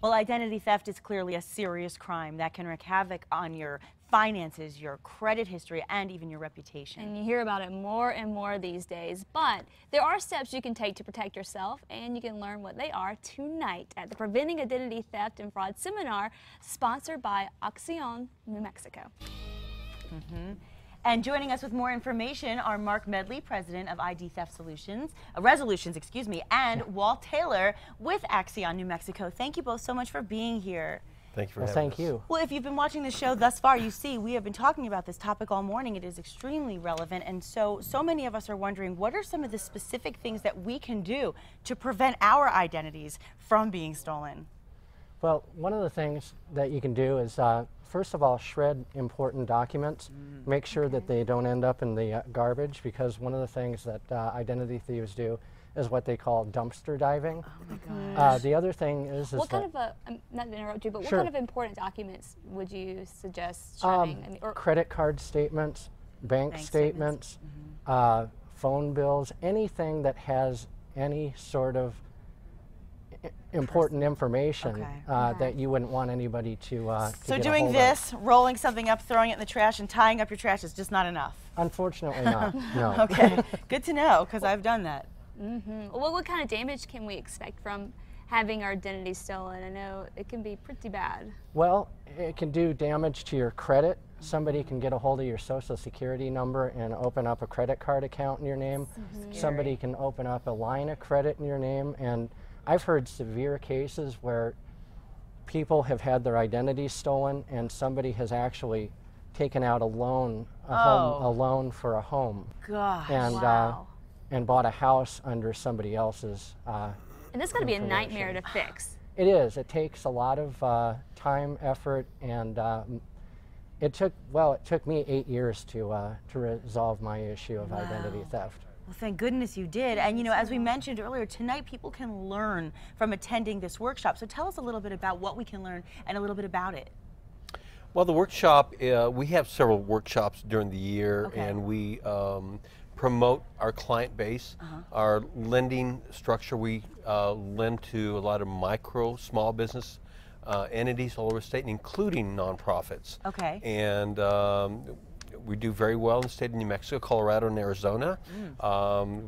Well, identity theft is clearly a serious crime that can wreak havoc on your finances, your credit history, and even your reputation. And you hear about it more and more these days, but there are steps you can take to protect yourself, and you can learn what they are tonight at the Preventing Identity Theft and Fraud Seminar, sponsored by Accion, New Mexico. And joining us with more information are Mark Medley, president of ID Theft Resolutions, and Walt Taylor with Accion, New Mexico. Thank you both so much for being here. Thank you for having us. Thank you. Well, if you've been watching the show thus far, you see we have been talking about this topic all morning. It is extremely relevant, and so many of us are wondering, what are some of the specific things that we can do to prevent our identities from being stolen? Well, one of the things that you can do is, first of all, shred important documents. Make sure that they don't end up in the garbage, because one of the things that identity thieves do is what they call dumpster diving. Oh my gosh. The other thing is What kind of, not to interrupt you, but Sure. what kind of important documents would you suggest shredding? I mean, or credit card statements, bank statements, phone bills, anything that has any sort of important information that you wouldn't want anybody to So get a doing hold this, rolling something up, throwing it in the trash, and tying up your trash is just not enough? Unfortunately not, no. Okay, good to know, because I've done that. Well, what kind of damage can we expect from having our identity stolen? I know it can be pretty bad. Well, it can do damage to your credit. Somebody can get a hold of your social security number and open up a credit card account in your name. Somebody can open up a line of credit in your name, and I've heard severe cases where people have had their identities stolen and somebody has actually taken out a loan, a loan for a home. Gosh. And, and bought a house under somebody else's And this is going to be a nightmare to fix. It is. It takes a lot of time, effort, and it took me 8 years to resolve my issue of identity theft. Well, thank goodness you did. And you know, as we mentioned earlier, tonight people can learn from attending this workshop. So tell us a little bit about what we can learn and a little bit about it. Well, the workshop, we have several workshops during the year, and we promote our client base, our lending structure. We lend to a lot of micro, small business entities all over the state, including nonprofits. Okay. And we do very well in the state of New Mexico, Colorado, and Arizona.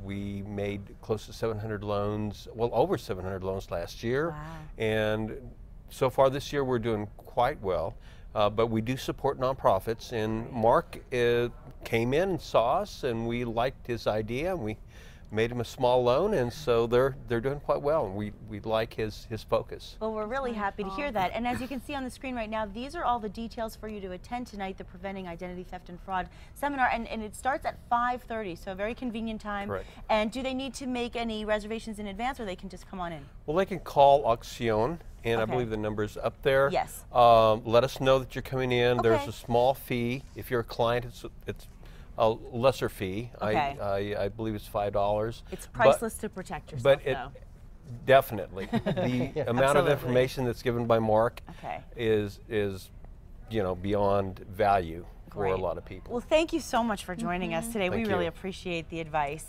We made close to 700 loans, well, over 700 loans last year. Wow. And so far this year we're doing quite well. But we do support nonprofits, and Mark came in and saw us, and we liked his idea, and we made him a small loan, and so they're doing quite well, and we like his focus. Well, we're really happy to hear that. And as you can see on the screen right now, these are all the details for you to attend tonight, the Preventing Identity Theft and Fraud Seminar, and it starts at 5:30, so a very convenient time. Correct. And do they need to make any reservations in advance, or they can just come on in? Well, they can call Accion, and I believe the number's up there. Yes. Let us know that you're coming in. Okay. There's a small fee. If you're a client, it's a lesser fee. I believe it's $5. It's priceless to protect yourself, though. Definitely. The amount of information that's given by Mark is beyond value for a lot of people. Well, thank you so much for joining us today. We Thank really you. appreciate the advice.